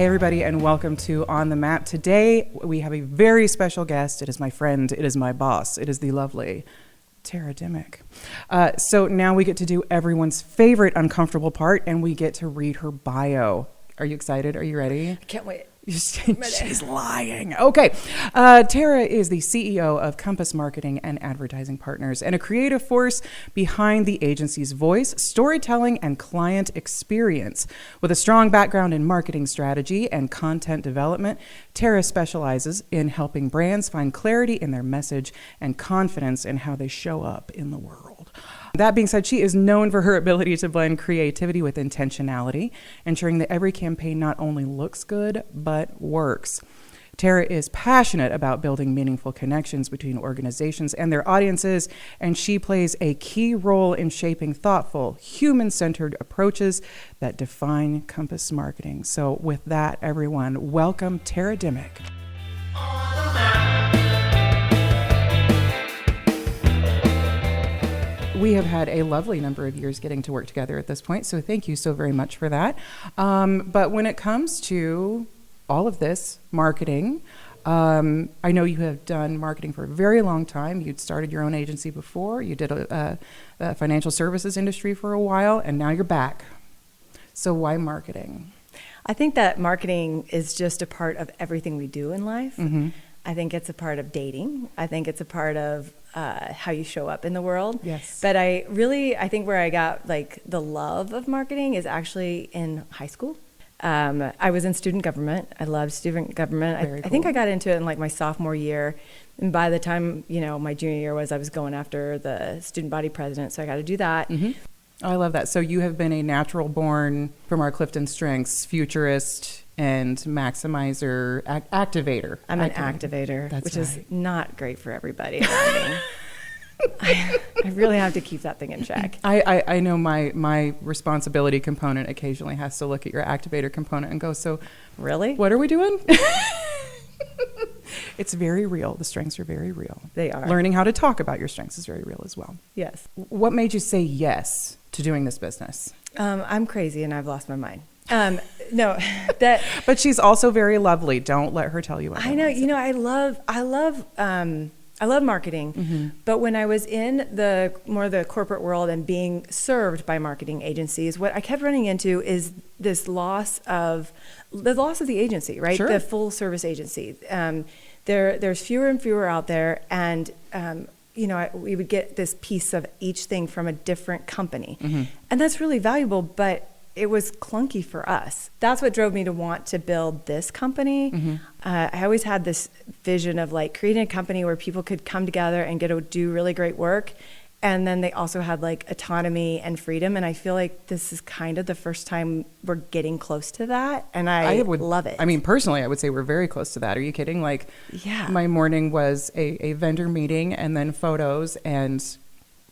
Hey everybody, and welcome to On the Map. Today we have a very special guest. It is my friend, it is my boss, it is the lovely Tara Dimick. So now we get to do everyone's favorite uncomfortable part, and we get to read her bio. Are you excited? Are you ready? I can't wait. She's lying. Okay. Tara is the CEO of Compass Marketing and Advertising Partners and a creative force behind the agency's voice, storytelling, and client experience. With a strong background in marketing strategy and content development, Tara specializes in helping brands find clarity in their message and confidence in how they show up in the world. That being said, she is known for her ability to blend creativity with intentionality, ensuring that every campaign not only looks good, but works. Tara is passionate about building meaningful connections between organizations and their audiences, and she plays a key role in shaping thoughtful, human-centered approaches that define Compass Marketing. So with that, everyone, welcome Tara Dimick. We have had a lovely number of years getting to work together at this point, so thank you so very much for that. But when it comes to all of this marketing, I know you have done marketing for a very long time. You'd started your own agency before. You did a financial services industry for a while, and now you're back. So why marketing? I think that marketing is just a part of everything we do in life. Mm-hmm. I think it's a part of dating. I think it's a part of how you show up in the world. Yes. But I think where I got like the love of marketing is actually in high school. I was in student government. I loved student government. I think I got into it in like my sophomore year. And by the time, my junior year I was going after the student body president. So I got to do that. Mm-hmm. I love that. So you have been a natural born from our Clifton strengths, futurist and maximizer, activator. I'm an activator, which is not great for everybody around me. I really have to keep that thing in check. I know my responsibility component occasionally has to look at your activator component and go, so really? What are we doing? It's very real. The strengths are very real. They are. Learning how to talk about your strengths is very real as well. Yes. What made you say yes to doing this business? I'm crazy and I've lost my mind. No, that. But she's also very lovely. Don't let her tell you what. I know. I love marketing. Mm-hmm. But when I was in the corporate world and being served by marketing agencies, what I kept running into is this loss of the agency, right? Sure. The full service agency. There's fewer and fewer out there, and we would get this piece of each thing from a different company, mm-hmm. and that's really valuable, but it was clunky for us. That's what drove me to want to build this company. Mm-hmm. I always had this vision of like creating a company where people could come together and get to do really great work. And then they also had like autonomy and freedom. And I feel like this is kind of the first time we're getting close to that. And I would love it. I mean, personally, I would say we're very close to that. Are you kidding? Like, yeah. My morning was a vendor meeting and then photos, and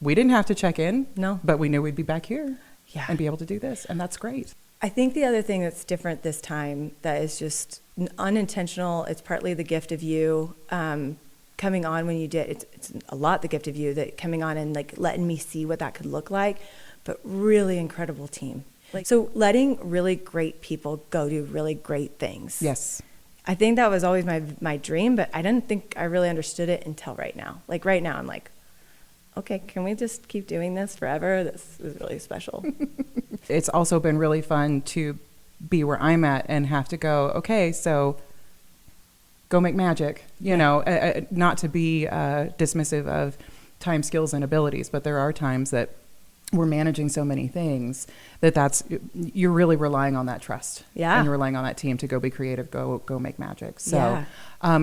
we didn't have to check in. No. But we knew we'd be back here. Yeah. And be able to do this. And that's great. I think the other thing that's different this time that is just unintentional, it's partly the gift of you coming on when you did. It's a lot the gift of you that coming on and like letting me see what that could look like, but really incredible team. So letting really great people go do really great things. Yes. I think that was always my dream, but I didn't think I really understood it until right now. Like right now I'm like, okay, can we just keep doing this forever? This is really special. It's also been really fun to be where I'm at and have to go, okay, so go make magic, not to be dismissive of time, skills, and abilities, but there are times that we're managing so many things you're really relying on that trust. Yeah. And you're relying on that team to go be creative, go make magic. So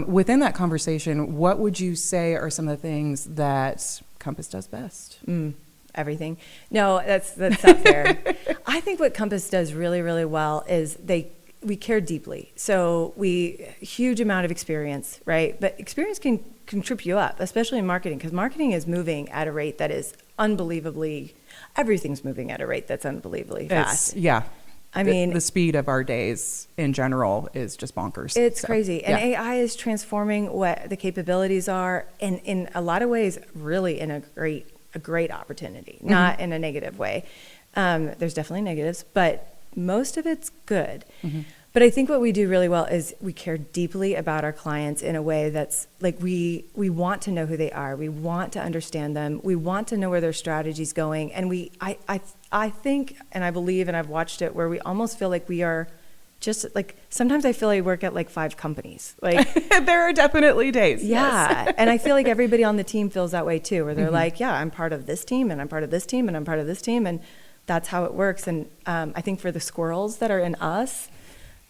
within that conversation, what would you say are some of the things that Compass does best? Everything. No, that's not fair. I think what Compass does really, really well is we care deeply. So huge amount of experience, right? But experience can trip you up, especially in marketing, because marketing is moving at a rate that is everything's moving at a rate that's unbelievably fast. I mean, the speed of our days in general is just bonkers. It's crazy. And AI is transforming what the capabilities are, and in a lot of ways, really in a great opportunity, mm-hmm. not in a negative way. There's definitely negatives, but most of it's good. Mm-hmm. But I think what we do really well is we care deeply about our clients in a way that's like we want to know who they are. We want to understand them. We want to know where their strategy's going. And I think, and I believe, and I've watched it, where we almost feel like we are just like, sometimes I feel like I work at like 5 companies. Like there are definitely days. Yeah. Yes. And I feel like everybody on the team feels that way too, where they're like, yeah, I'm part of this team and I'm part of this team and I'm part of this team. And that's how it works. And I think for the squirrels that are in us,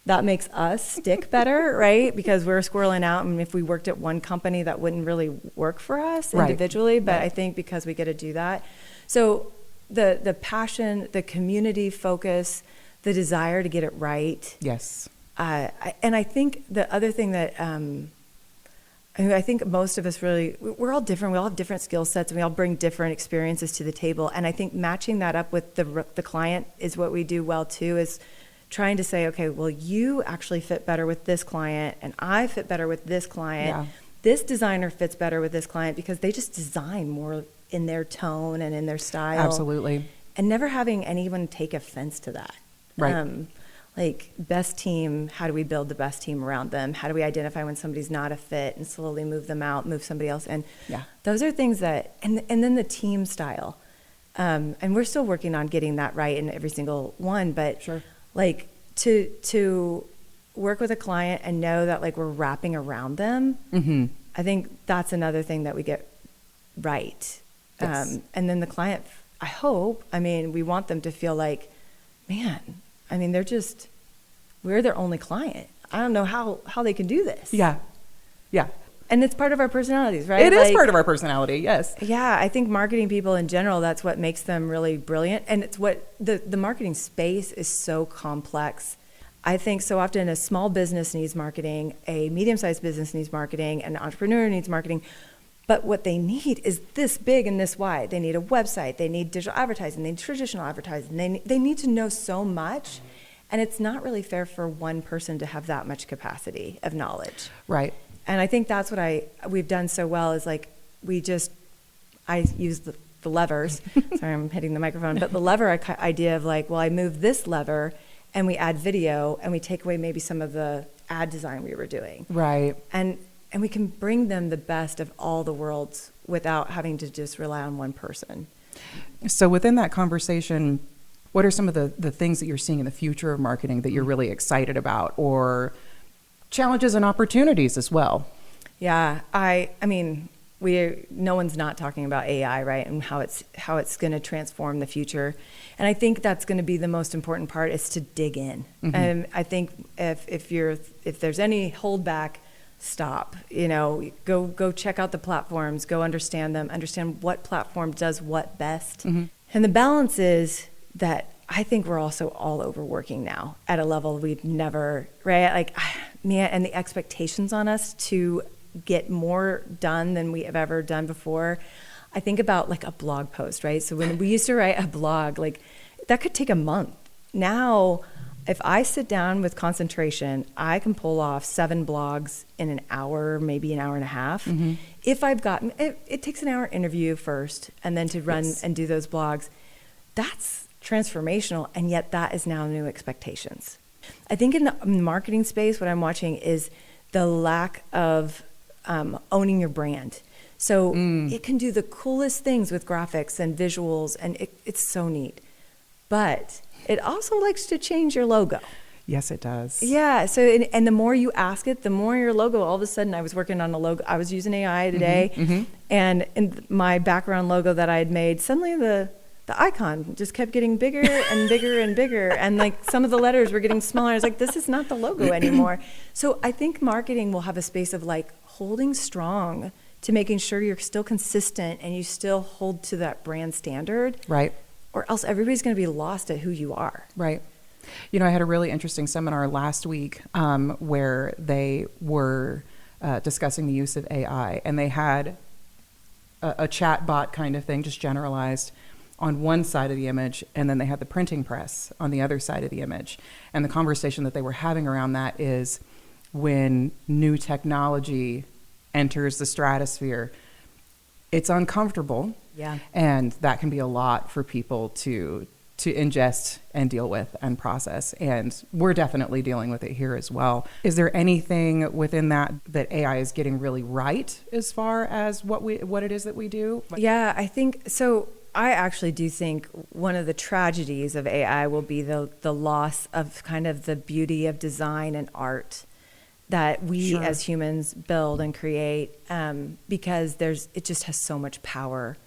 that makes us stick better, right? Because we're squirreling out, and if we worked at one company, that wouldn't really work for us individually. But I think because we get to do that. So the passion, the community focus, the desire to get it right. Yes. And I think the other thing that I think most of us really, we're all different. We all have different skill sets, and we all bring different experiences to the table. And I think matching that up with the client is what we do well too, is trying to say, okay, well, you actually fit better with this client, and I fit better with this client. Yeah. This designer fits better with this client, because they just design more in their tone and in their style. Absolutely. And never having anyone take offense to that. Right. Like, best team, how do we build the best team around them? How do we identify when somebody's not a fit and slowly move them out, move somebody else in? Yeah. Those are things that, and then the team style. And we're still working on getting that right in every single one, but Sure. like to work with a client and know that like we're wrapping around them. Mm-hmm. I think that's another thing that we get right. Yes. And then the client, we want them to feel like, man, we're their only client. I don't know how they can do this. Yeah. Yeah. And it's part of our personalities, right? It is part of our personality, yes. Yeah, I think marketing people in general, that's what makes them really brilliant. And it's what the marketing space is so complex. I think so often a small business needs marketing, a medium-sized business needs marketing, an entrepreneur needs marketing. But what they need is this big and this wide. They need a website, they need digital advertising, they need traditional advertising. They need to know so much. And it's not really fair for one person to have that much capacity of knowledge. Right. And I think that's what we've done so well is like, I use the levers. Sorry, I'm hitting the microphone. But the lever idea of like, well, I move this lever and we add video and we take away maybe some of the ad design we were doing. Right. And we can bring them the best of all the worlds without having to just rely on one person. So within that conversation, what are some of the things that you're seeing in the future of marketing that you're really excited about, or challenges and opportunities as well? Yeah, no one's not talking about AI, right? And how it's going to transform the future. And I think that's going to be the most important part, is to dig in. Mm-hmm. And I think if there's any holdback, stop. Go check out the platforms, go understand them, understand what platform does what best. Mm-hmm. And the balance is that I think we're also all overworking now at a level we've never, right? Like, man, and the expectations on us to get more done than we have ever done before. I think about like a blog post, right? So when we used to write a blog, like that could take a month. Now, if I sit down with concentration, I can pull off 7 blogs in an hour, maybe an hour and a half. Mm-hmm. If I've gotten, it takes an hour interview first, and then to run and do those blogs. That's transformational, and yet that is now new expectations. I think in the marketing space, what I'm watching is the lack of owning your brand. So it can do the coolest things with graphics and visuals, and it's so neat. But it also likes to change your logo. Yes, it does. Yeah. So, and the more you ask it, the more your logo, all of a sudden I was working on a logo. I was using AI today, mm-hmm. And in my background logo that I had made, suddenly the icon just kept getting bigger and bigger and bigger. And like some of the letters were getting smaller. I was like, this is not the logo anymore. So I think marketing will have a space of like holding strong to making sure you're still consistent and you still hold to that brand standard. Right. Or else everybody's going to be lost at who you are. Right. I had a really interesting seminar last week where they were discussing the use of AI, and they had a chat bot kind of thing, just generalized, on one side of the image, and then they had the printing press on the other side of the image. And the conversation that they were having around that is when new technology enters the stratosphere, it's uncomfortable. Yeah. And that can be a lot for people to to ingest and deal with and process. And we're definitely dealing with it here as well. Is there anything within that AI is getting really right as far as what it is that we do? Yeah, I think so. I actually do think one of the tragedies of AI will be the loss of kind of the beauty of design and art that we as humans build and create, because it just has so much power.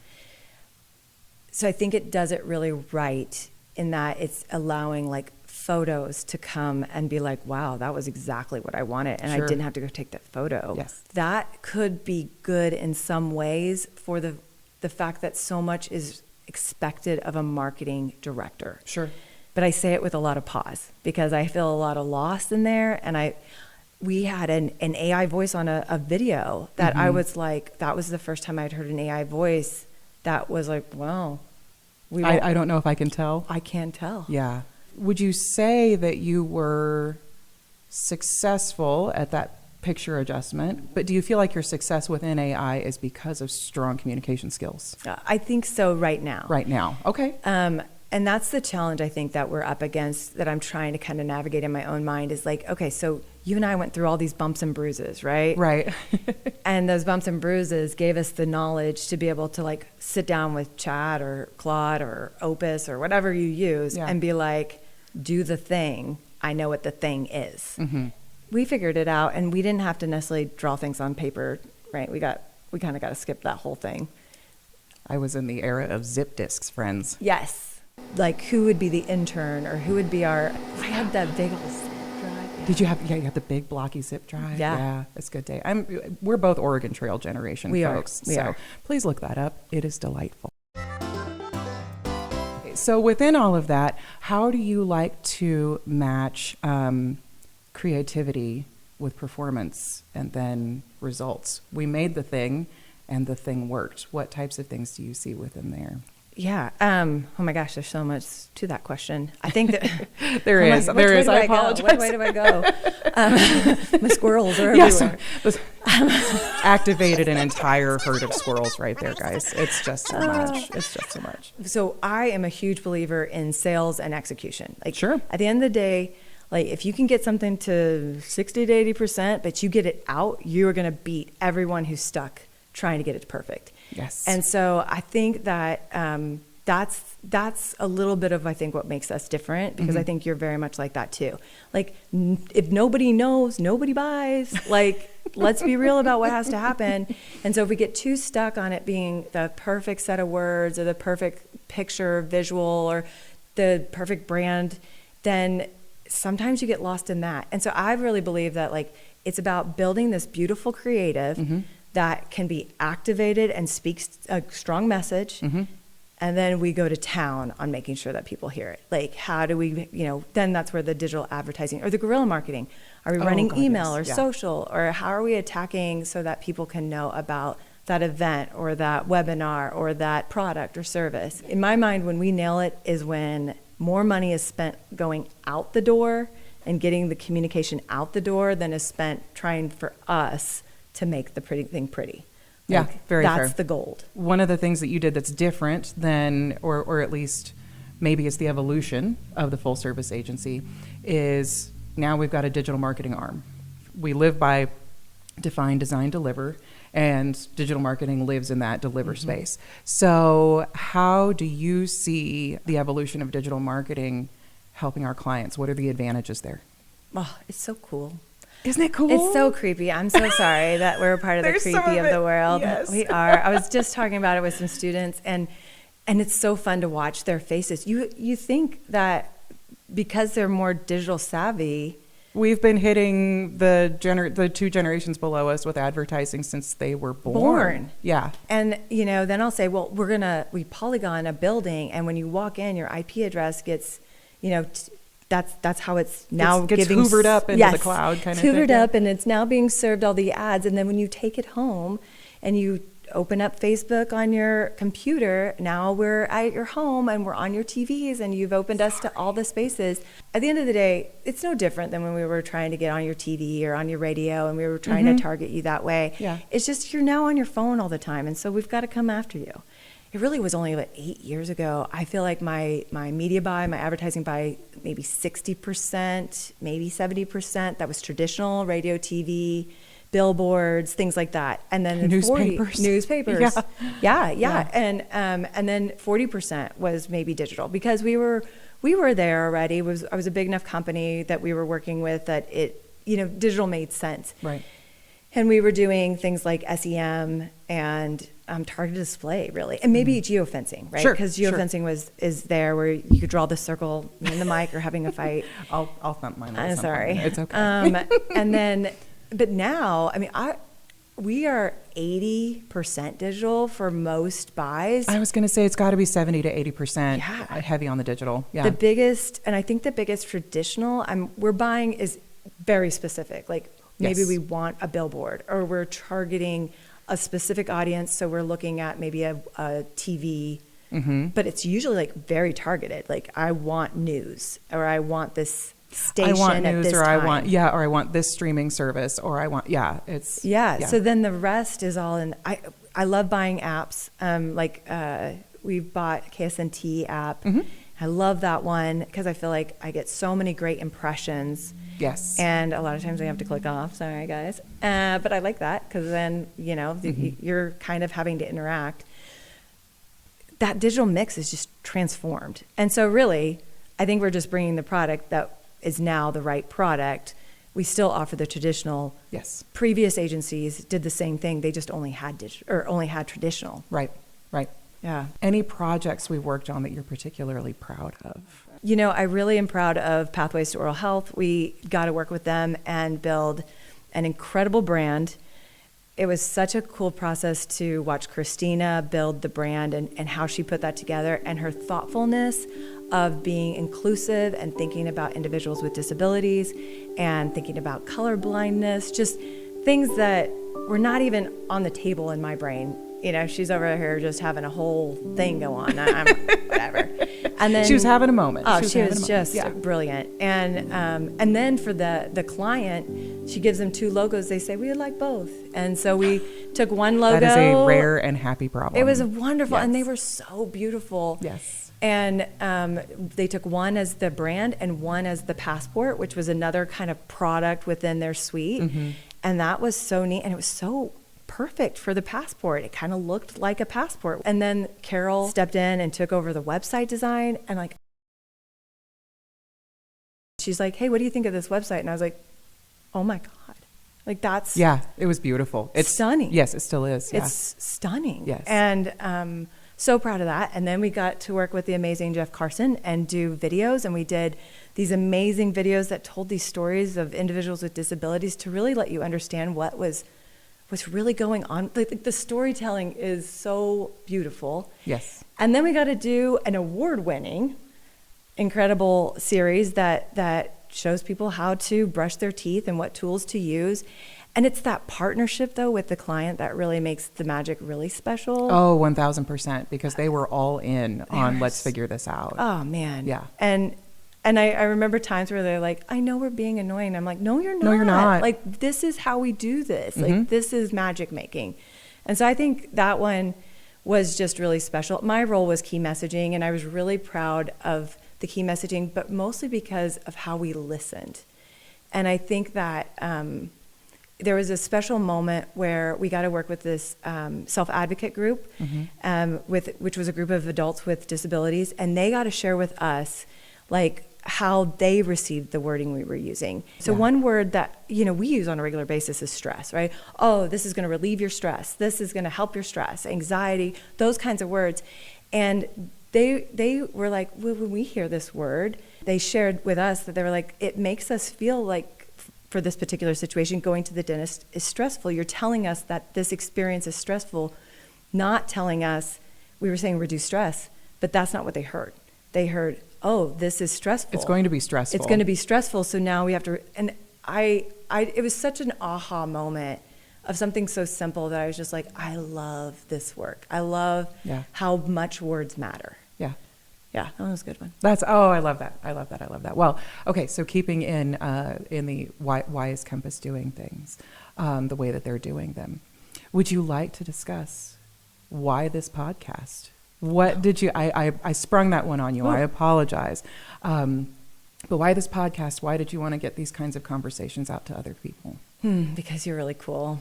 So I think it does it really right in that it's allowing like photos to come and be like, wow, that was exactly what I wanted. And I didn't have to go take that photo. Yes. That could be good in some ways for the fact that so much is expected of a marketing director. Sure. But I say it with a lot of pause because I feel a lot of loss in there. And we had an AI voice on a video that I was like, that was the first time I'd heard an AI voice that was like, wow. I don't know if I can tell. I can tell. Yeah. Would you say that you were successful at that picture adjustment, but do you feel like your success within AI is because of strong communication skills? I think so right now. Right now. Okay. And that's the challenge I think that we're up against, that I'm trying to kind of navigate in my own mind, is like, okay, so you and I went through all these bumps and bruises, right? Right. And those bumps and bruises gave us the knowledge to be able to like sit down with Chat or Claude or Opus or whatever you use and be like, do the thing. I know what the thing is. Mm-hmm. We figured it out, and we didn't have to necessarily draw things on paper, right? We kind of got to skip that whole thing. I was in the era of zip disks, friends. Yes. Like who would be the intern, or who would be I had that big old zip drive. Did you have, you had the big blocky zip drive? Yeah. It's a good day. We're both Oregon Trail generation folks. We are. Please look that up. It is delightful. So within all of that, how do you like to match creativity with performance and then results? We made the thing and the thing worked. What types of things do you see within there? Yeah. Oh my gosh, there's so much to that question. I think that there is. I apologize. Which way do I go? My squirrels are everywhere. Activated an entire herd of squirrels right there, guys. It's just so much. It's just so much. So I am a huge believer in sales and execution. Like, sure. At the end of the day, like if you can get something to 60 to 80%, but you get it out, you're going to beat everyone who's stuck trying to get it perfect. Yes. And so I think that that's a little bit of, I think, what makes us different, because I think you're very much like that too. Like if nobody knows, nobody buys. Like, let's be real about what has to happen. And so if we get too stuck on it being the perfect set of words or the perfect picture, visual, or the perfect brand, then sometimes you get lost in that. And so I really believe that like it's about building this beautiful creative that can be activated and speaks a strong message. And then we go to town on making sure that people hear it. Like, how do we, then that's where the digital advertising or the guerrilla marketing. Are we running email or social, or how are we attacking so that people can know about that event or that webinar or that product or service? In my mind, when we nail it is when more money is spent going out the door and getting the communication out the door than is spent trying for us to make the pretty thing pretty. Yeah, very fair. That's the gold. One of the things that you did that's different than, or at least maybe it's the evolution of the full service agency, is now we've got a digital marketing arm. We live by define, design, deliver, and digital marketing lives in that deliver space. So how do you see the evolution of digital marketing helping our clients? What are the advantages there? Oh, it's so cool. Isn't it cool? It's so creepy. I'm so sorry that we're a part of the creepy of the world. Yes. We are. I was just talking about it with some students, and it's so fun to watch their faces. You think that because they're more digital savvy. We've been hitting the two generations below us with advertising since they were born. Yeah. And, then I'll say, well, we polygon a building, and when you walk in, your IP address gets, that's how it's now gets hoovered up into the cloud kind of thing. Hoovered up, and it's now being served all the ads. And then when you take it home and you open up Facebook on your computer, now we're at your home and we're on your TVs, and you've opened us to all the spaces. At the end of the day, it's no different than when we were trying to get on your TV or on your radio and we were trying to target you that way. Yeah. It's just you're now on your phone all the time, and so we've got to come after you. it really was only like 8 years ago. I feel like my media buy, my advertising buy, maybe 60%, maybe 70%. That was traditional radio, TV, billboards, things like that. And then newspapers. Yeah. And then 40% was maybe digital, because we were there already. I was a big enough company that we were working with that digital made sense. Right. And we were doing things like SEM and targeted display, really, and maybe geofencing, right? Because geofencing is there where you could draw the circle in the mic or having a fight. I'll thump mine. I'm sorry. It's okay. And then, but now, I mean, we are 80% digital for most buys. I was going to say it's got to be 70 to 80% heavy on the digital. Yeah. I think the biggest traditional we're buying is very specific. Like maybe we want a billboard, or we're targeting a specific audience. So we're looking at maybe a TV, but it's usually like very targeted. Like I want news, or I want this station I want news, at this or time. I want this streaming service, or I want, So then the rest is all in. I love buying apps. We bought KSNT app. I love that one because I feel like I get so many great impressions. Yes. And a lot of times I have to click off. Sorry, guys. But I like that because then, you're kind of having to interact. That digital mix is just transformed. And so really, I think we're just bringing the product that is now the right product. We still offer the traditional. Yes. Previous agencies did the same thing. They just only had only had traditional. Right. Yeah. Any projects we worked on that you're particularly proud of? I really am proud of Pathways to Oral Health. We got to work with them and build an incredible brand. It was such a cool process to watch Christina build the brand and how she put that together, and her thoughtfulness of being inclusive and thinking about individuals with disabilities and thinking about color blindness, just things that were not even on the table in my brain. She's over here just having a whole thing go on. I'm whatever. And then she was having a moment. Oh, she was just brilliant. And then for the client, she gives them 2 logos. They say, we would like both. And so we took one logo. That is a rare and happy problem. It was wonderful. Yes. And they were so beautiful. Yes. And they took one as the brand and one as the passport, which was another kind of product within their suite. And that was so neat. And it was so perfect for the passport. It kind of looked like a passport. And then Carol stepped in and took over the website design, and she's like, hey, what do you think of this website? And I was like, oh my God. That's it was beautiful. It's stunning. Yes, it still is. Yeah. It's stunning. Yes. And so proud of that. And then we got to work with the amazing Jeff Carson and do videos, and we did these amazing videos that told these stories of individuals with disabilities to really let you understand what's really going on. The storytelling is so beautiful. Yes. And then we got to do an award-winning, incredible series that shows people how to brush their teeth and what tools to use. And it's that partnership, though, with the client that really makes the magic really special. Oh, 1,000%, because they were all in on let's figure this out. Oh, man. Yeah. And I remember times where they're like, I know we're being annoying. I'm like, no, you're not. No, you're not. Like, this is how we do this. Like, this is magic making. And so I think that one was just really special. My role was key messaging, and I was really proud of the key messaging, but mostly because of how we listened. And I think that there was a special moment where we got to work with this self-advocate group, which was a group of adults with disabilities, and they got to share with us, how they received the wording we were using. So one word that, we use on a regular basis is stress, right? Oh, this is going to relieve your stress. This is going to help your stress, anxiety, those kinds of words. And they were like, well, when we hear this word, they shared with us that they were like, it makes us feel like, for this particular situation, going to the dentist is stressful. You're telling us that this experience is stressful, not telling us, we were saying reduce stress, but that's not what they heard. They heard, oh, this is stressful. It's going to be stressful. It's going to be stressful. So now we have to, and it was such an aha moment of something so simple that I was just like, I love this work. I love how much words matter. Yeah. Yeah, that was a good one. I love that. I love that. Well, okay, so keeping in the why is Compass doing things the way that they're doing them, would you like to discuss why this podcast What did you, I sprung that one on you. I apologize. But why this podcast? Why did you want to get these kinds of conversations out to other people? Because you're really cool.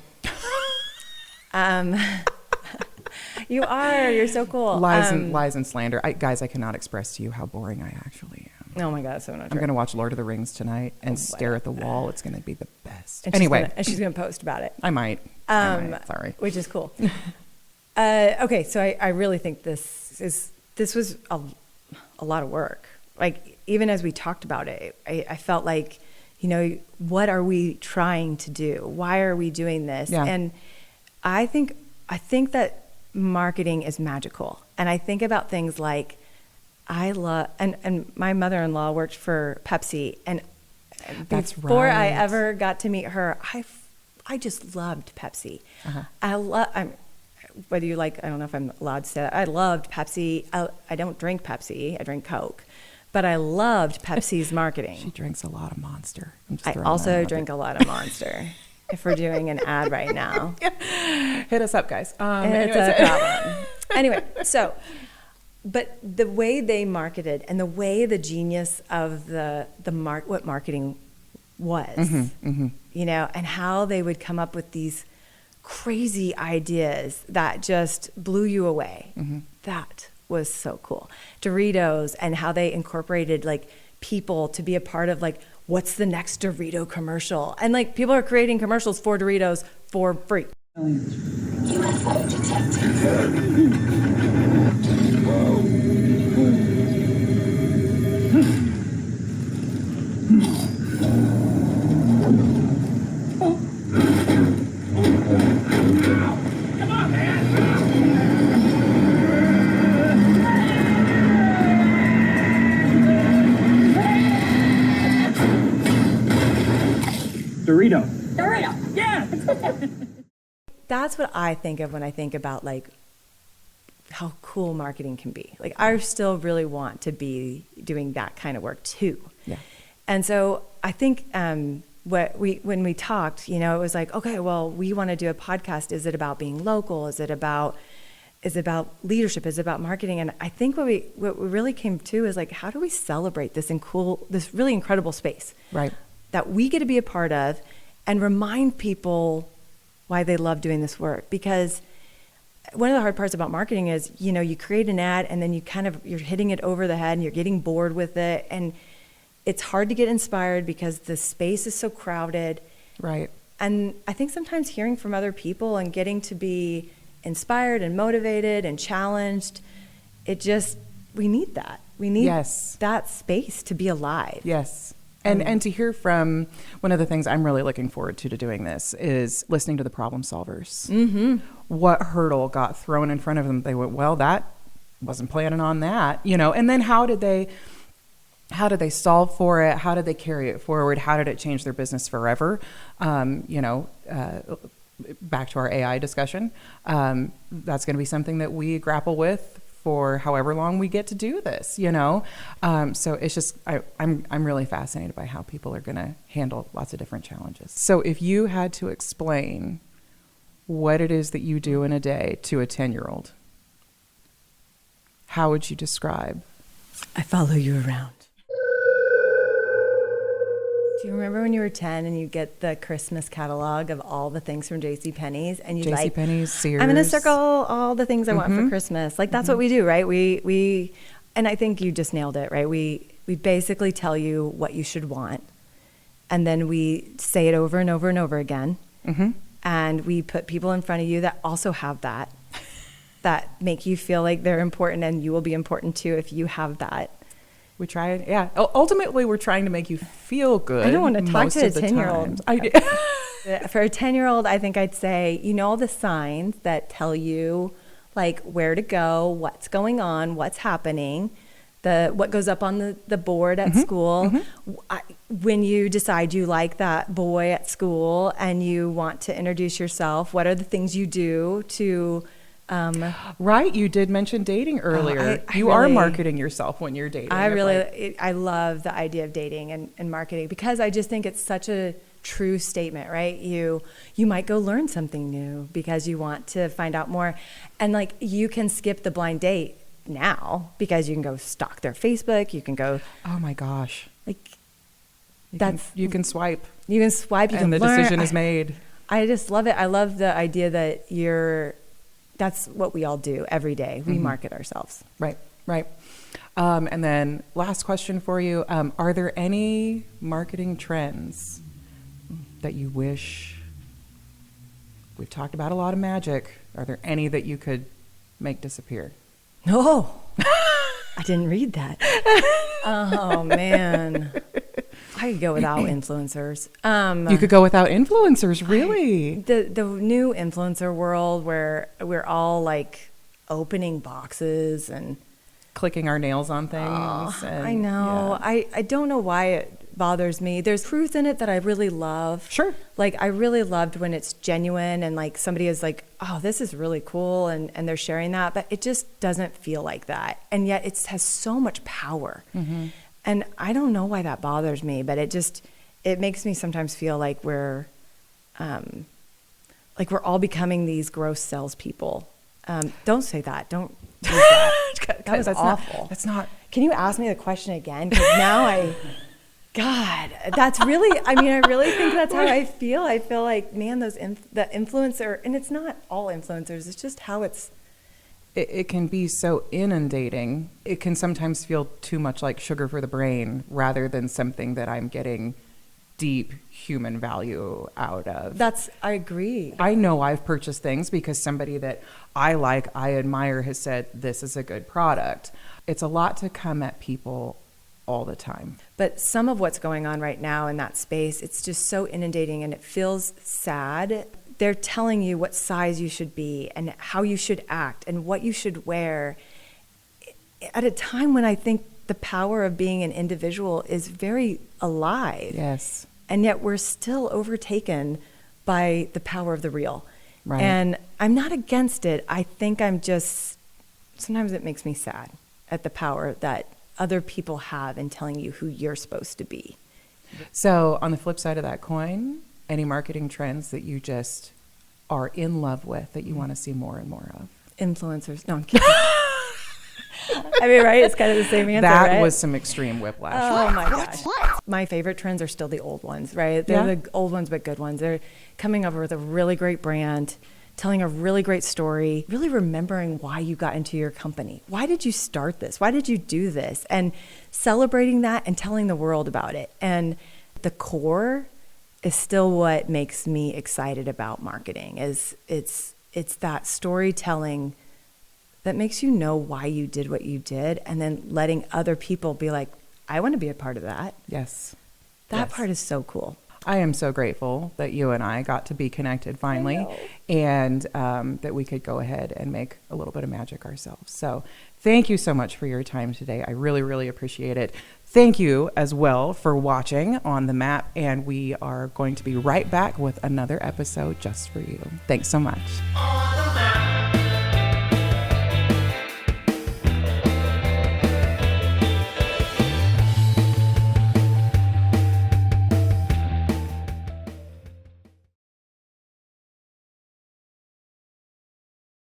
You are. You're so cool. Lies and slander. Guys, I cannot express to you how boring I actually am. Oh my God, so not I'm true. going to watch Lord of the Rings tonight and stare at the wall. It's going to be the best. And anyway. she's going to post about it. I might. Sorry. Which is cool. Okay, so I really think this was a lot of work. Like, even as we talked about it, I felt like, what are we trying to do? Why are we doing this? Yeah. And I think that marketing is magical. And I think about things like, I love, and my mother-in-law worked for Pepsi, and That's before right. I ever got to meet her, I just loved Pepsi. Uh-huh. Whether you like, I don't know if I'm allowed to say that. I loved Pepsi. I don't drink Pepsi. I drink Coke. But I loved Pepsi's marketing. She drinks a lot of Monster. I also drink a lot of Monster. If we're doing an ad right now. Hit us up, guys. It's a problem. Anyway, so, but the way they marketed and the way the genius of what marketing was, and how they would come up with these crazy ideas that just blew you away. That was so cool. Doritos, and how they incorporated like people to be a part of like, what's the next Dorito commercial? And like, people are creating commercials for Doritos for free. UFO detected. Come on, man! Dorito! Yeah! That's what I think of when I think about like how cool marketing can be. Like, I still really want to be doing that kind of work too. Yeah. And so I think when we talked, it was like, okay, well, we want to do a podcast. Is it about being local? Is it about leadership? Is it about marketing? And I think what we really came to is like, how do we celebrate this really incredible space, Right. that we get to be a part of, and remind people why they love doing this work? Because one of the hard parts about marketing is, you create an ad and then you're hitting it over the head and you're getting bored with it. And it's hard to get inspired because the space is so crowded. Right. And I think sometimes hearing from other people and getting to be inspired and motivated and challenged, we need that. We need that space to be alive. Yes. And to hear from, one of the things I'm really looking forward to doing this is listening to the problem solvers. Mm-hmm. What hurdle got thrown in front of them? They went, well, that wasn't planning on that, and then how did they solve for it? How did they carry it forward? How did it change their business forever? Back to our AI discussion. That's going to be something that we grapple with for however long we get to do this, So it's just, I'm really fascinated by how people are going to handle lots of different challenges. So if you had to explain what it is that you do in a day to a 10-year-old, how would you describe? I follow you around. Do you remember when you were 10 and you get the Christmas catalog of all the things from JCPenney's, and you JCPenney's, Sears. I'm going to circle all the things I want for Christmas. Like, that's what we do, right? We and I think you just nailed it, right? We basically tell you what you should want, and then we say it over and over and over again. Mm-hmm. And we put people in front of you that also have that make you feel like they're important, and you will be important too if you have that. We try, yeah. Ultimately, we're trying to make you feel good. I don't want to talk to a 10-year-old. For a 10-year-old, I think I'd say, all the signs that tell you, like, where to go, what's going on, what's happening, what goes up on the board at school. When you decide you like that boy at school and you want to introduce yourself, what are the things you do to... Right, you did mention dating earlier. You are marketing yourself when you're dating. I love the idea of dating and marketing, because I just think it's such a true statement, right? You might go learn something new because you want to find out more, and like, you can skip the blind date now because you can go stalk their Facebook. You can go, Oh my gosh. like, You can swipe you can swipe, you and can the learn. decision is made. I just love it. I love the idea that that's what we all do every day. We market ourselves. Right. And then last question for you. Are there any marketing trends that you wish, we've talked about a lot of magic. Are there any that you could make disappear? No, I didn't read that. Oh man, I could go without influencers. You could go without influencers, really? The new influencer world where we're all like opening boxes and Clicking our nails on things. And, I know. yeah. I don't know why it bothers me. There's truth in it that I really love. Sure. Like I really loved when it's genuine and like somebody is like, oh, this is really cool and they're sharing that, but it just doesn't feel like that. And yet it has so much power. And I don't know why that bothers me, but it makes me sometimes feel like we're all becoming these gross salespeople. Don't say that. Don't do that. That was awful. That's not. Can you ask me the question again? Because now God, that's really, I really think that's how I feel. I feel like, man, the influencer, and it's not all influencers, it's just how It can be so inundating. It can sometimes feel too much like sugar for the brain rather than something that I'm getting deep human value out of. I agree. I know I've purchased things because somebody that I admire has said, this is a good product. It's a lot to come at people all the time. But some of what's going on right now in that space, it's just so inundating and it feels sad. They're telling you what size you should be and how you should act and what you should wear at a time when I think the power of being an individual is very alive. Yes. And yet we're still overtaken by the power of the real. Right. And I'm not against it. I think sometimes it makes me sad at the power that other people have in telling you who you're supposed to be. So on the flip side of that coin, any marketing trends that you just are in love with that you want to see more and more of? Influencers. No, I'm kidding. Right? It's kind of the same answer, That right? was some extreme whiplash. Oh my gosh. My favorite trends are still the old ones, right? They're the old ones, but good ones. They're coming up with a really great brand, telling a really great story, really remembering why you got into your company. Why did you start this? Why did you do this? And celebrating that and telling the world about it. And the core is still what makes me excited about marketing. It's that storytelling that makes you know why you did what you did, and then letting other people be like, I want to be a part of that. Yes. That part is so cool. I am so grateful that you and I got to be connected finally, and that we could go ahead and make a little bit of magic ourselves. So thank you so much for your time today. I really, really appreciate it. Thank you as well for watching On the Map, and we are going to be right back with another episode just for you. Thanks so much. On the map.